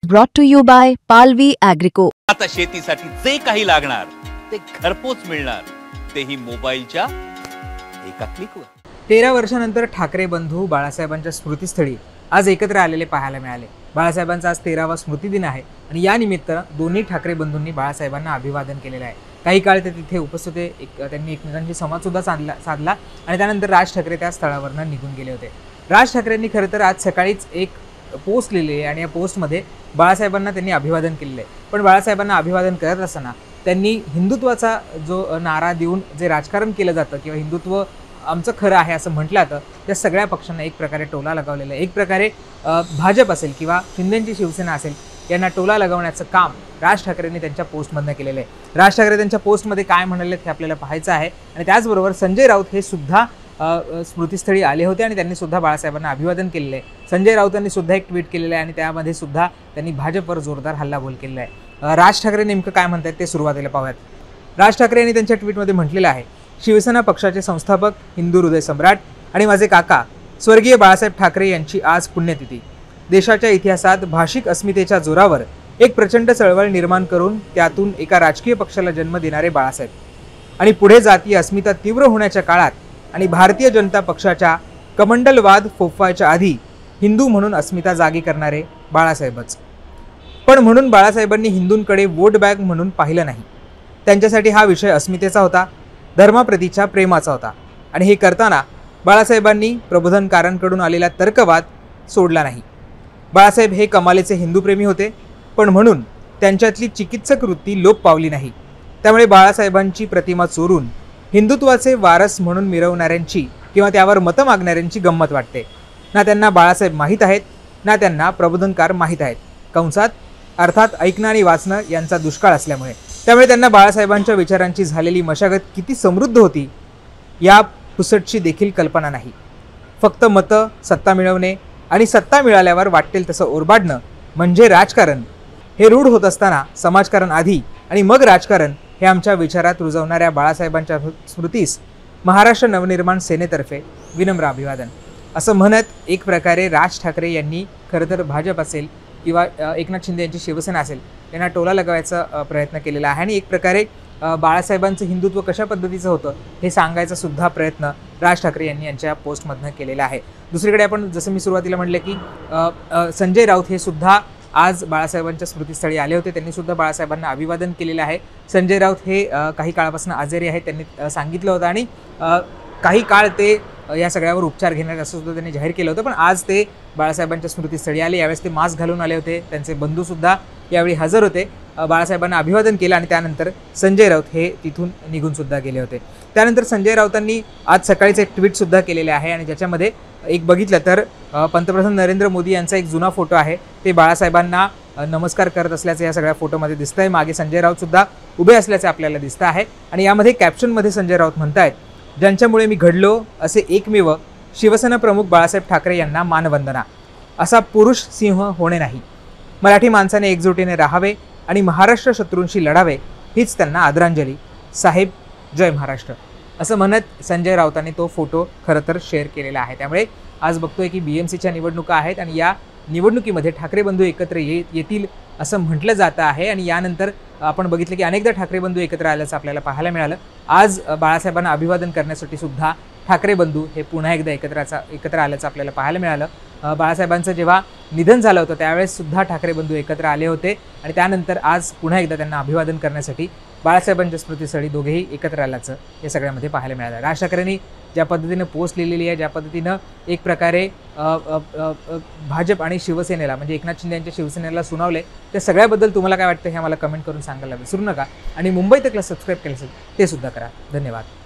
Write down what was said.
Brought to you by Palvi Agrico. आता शेतीसाठी जे काही लागणार ते घरपोच मिळणार, तेही मोबाईलच्या एका क्लिकवर। 13 वर्षानंतर ठाकरे बंधू बाळासाहेबांच्या स्मृतीस्थळी आज एकत्र आलेले पाहायला मिळाले। बाळासाहेबांचा आज 13वा स्मृतिदिन आहे आणि या निमित्त दोन्ही ठाकरे बंधूंनी बाळासाहेबांना अभिवादन केलेले आहे। काही काळ ते तिथे उपस्थित होते, त्यांनी एकमेकांशी संवाद सुद्धा साधला आणि त्यानंतर राज ठाकरे त्या स्थळावरून निघून गेले होते। राज ठाकरेंनी खरं तर आज सकाळीच एक पोस्ट लिहिली आहे आणि या पोस्टमध्ये बाळासाहेबांना त्यांनी अभिवादन केलेलं आहे। पण बाळासाहेबांना अभिवादन करत असताना त्यांनी हिंदुत्वाचा जो नारा देऊन जे राजकारण केलं जातं किंवा हिंदुत्व आमचं खरं आहे असं म्हटलं जातं, त्या सगळ्या पक्षांना एक प्रकारे टोला लगावलेला आहे। एक प्रकारे भाजप असेल किंवा शिंदेची शिवसेना असेल यांना टोला लगावण्याचं काम राज ठाकरेंनी त्यांच्या पोस्टमधनं केलेलं आहे। राज ठाकरे त्यांच्या पोस्टमध्ये काय म्हणाले हे आपल्याला पाहायचं आहे आणि त्याचबरोबर संजय राऊत हे सुद्धा स्मृतीस्थळी आले होते आणि त्यांनी सुद्धा बाळासाहेबांना अभिवादन केलेलं आहे। संजय राऊतांनी सुद्धा एक ट्विट केलेलं आहे आणि त्यामध्ये सुद्धा त्यांनी भाजपवर जोरदार हल्लाबोल केलेला आहे। राज ठाकरे नेमकं काय म्हणतात ते सुरुवातीला पाहूयात। राज ठाकरे यांनी त्यांच्या ट्विटमध्ये म्हटलेलं आहे, शिवसेना पक्षाचे संस्थापक, हिंदू हृदय सम्राट आणि माझे काका स्वर्गीय बाळासाहेब ठाकरे यांची आज पुण्यतिथी। देशाच्या इतिहासात भाषिक अस्मितेच्या जोरावर एक प्रचंड चळवळ निर्माण करून त्यातून एका राजकीय पक्षाला जन्म देणारे बाळासाहेब आणि पुढे जातीय अस्मिता तीव्र होण्याच्या काळात आणि भारतीय जनता पक्षाच्या कमंडलवाद फोफायच्या आधी हिंदू म्हणून अस्मिता जागी करणारे बाळासाहेबच। पण म्हणून बाळासाहेबांनी हिंदूंकडे वोट बँक म्हणून पाहिलं नाही। त्यांच्यासाठी हा विषय अस्मितेचा होता, धर्माप्रतीच्या प्रेमाचा होता आणि हे करताना बाळासाहेबांनी प्रबोधनकारांकडून आलेला तर्कवाद सोडला नाही। बाळासाहेब हे कमालीचे हिंदूप्रेमी होते, पण म्हणून त्यांच्यातली चिकित्सक वृत्ती लोप पावली नाही। त्यामुळे बाळासाहेबांची प्रतिमा चोरून हिंदुत्वाचे वारस म्हणून मिरवणाऱ्यांची किंवा त्यावर मतं मागणाऱ्यांची गंमत वाटते। ना त्यांना बाळासाहेब माहीत आहेत, ना त्यांना प्रबोधनकार माहीत आहेत, कंसात अर्थात ऐकणं आणि वाचणं यांचा दुष्काळ असल्यामुळे। त्यामुळे त्यांना बाळासाहेबांच्या विचारांची झालेली मशागत किती समृद्ध होती या पुसटची देखील कल्पना नाही। फक्त मतं, सत्ता मिळवणे आणि सत्ता मिळाल्यावर वाटेल तसं ओरबाडणं म्हणजे राजकारण हे रूढ होत असताना समाजकारण आधी आणि मग राजकारण हे आमच्या विचारात रुजवणाऱ्या बाळासाहेबांच्या स्मृतीस महाराष्ट्र नवनिर्माण सेनेतर्फे विनम्र अभिवादन असं म्हणत एक प्रकारे राज ठाकरे यांनी खरं तर भाजप असेल किंवा एकनाथ शिंदे यांची शिवसेना असेल यांना टोला लगावायचा प्रयत्न केलेला आहे आणि एक प्रकारे बाळासाहेबांचं हिंदुत्व कशा पद्धतीचं होतं हे सांगायचा सुद्धा प्रयत्न राज ठाकरे यांनी यांच्या पोस्टमधनं केलेला आहे। दुसरीकडे आपण जसं मी सुरुवातीला म्हटलं की संजय राऊत हे सुद्धा आज बाळासाहेबांच्या स्मृतीस्थळी आले होते, त्यांनी सुद्धा बाळासाहेबांना अभिवादन केलेलं आहे। संजय राऊत हे काही काळापासून आजारी आहेत, त्यांनी सांगितलं होतं आणि काही काळ ते या सगळ्यावर उपचार घेणार असं सुद्धा त्यांनी जाहीर केलं होतं। पण आज ते बाळासाहेबांच्या स्मृतीस्थळी आले, यावेळेस ते मास्क घालून आले होते, त्यांचे बंधूसुद्धा यावेळी हजर होते। बाळासाहेबांना अभिवादन केलं आणि त्यानंतर संजय राऊत हे तिथून निघून सुद्धा गेले होते। त्यानंतर संजय राऊतांनी आज सकाळीच एक ट्विटसुद्धा केलेले आहे आणि ज्याच्यामध्ये एक बघितलं तर पंतप्रधान नरेंद्र मोदी यांचा एक जुना फोटो आहे, ते बाळासाहेबांना नमस्कार करत असल्याचं या सगळ्या फोटोमध्ये दिसतं आहे। मागे संजय राऊत सुद्धा उभे असल्याचे आपल्याला दिसतं आहे आणि यामध्ये कॅप्शनमध्ये संजय राऊत म्हणतायत, ज्यांच्यामुळे मी घडलो असे एकमेव शिवसेना प्रमुख बाळासाहेब ठाकरे यांना मानवंदना। असा पुरुष सिंह होणे नाही, मराठी माणसाने एकजुटीने राहावे आणि महाराष्ट्र शत्रूंशी लढावे हीच त्यांना आदरांजली। साहेब जय महाराष्ट्र असं म्हणत संजय राऊतांनी तो फोटो खरं तर शेअर केलेला आहे। त्यामुळे आज बघतोय की BMCच्या निवडणुका आहेत आणि या निवडणुकीमध्ये ठाकरे बंधू एकत्र येतील असं म्हटलं जातं आहे आणि यानंतर आपण बघितलं की अनेकदा ठाकरे बंधू एकत्र आल्याचं आपल्याला पाहायला मिळालं। आज बाळासाहेबांना अभिवादन करण्यासाठी सुद्धा ठाकरे बंधू हे पुन्हा एकदा एकत्र आल्याचं आपल्याला पाहायला मिळालं। बाळासाहेबांचं जेव्हा निधन झालं होतं त्यावेळेस सुद्धा ठाकरे बंधू एकत्र आले होते आणि त्यानंतर आज पुन्हा एकदा त्यांना अभिवादन करण्यासाठी बाळासाहेबांच्या स्मृतीस्थळी दोघेही एकत्र आल्याचं या सगळ्यामध्ये पाहायला मिळालं। राज ठाकरेंनी ज्या पद्धतीनं पोस्ट लिहिलेली आहे, ज्या पद्धतीनं एक प्रकारे भाजप आणि शिवसेनेला म्हणजे एकनाथ शिंदे यांच्या शिवसेनेला सुनावले, त्या सगळ्याबद्दल तुम्हाला काय वाटतं हे आम्हाला कमेंट करून सांगायला विसरू नका आणि मुंबई तकला सबस्क्राईब केलं असेल ते सुद्धा करा। धन्यवाद।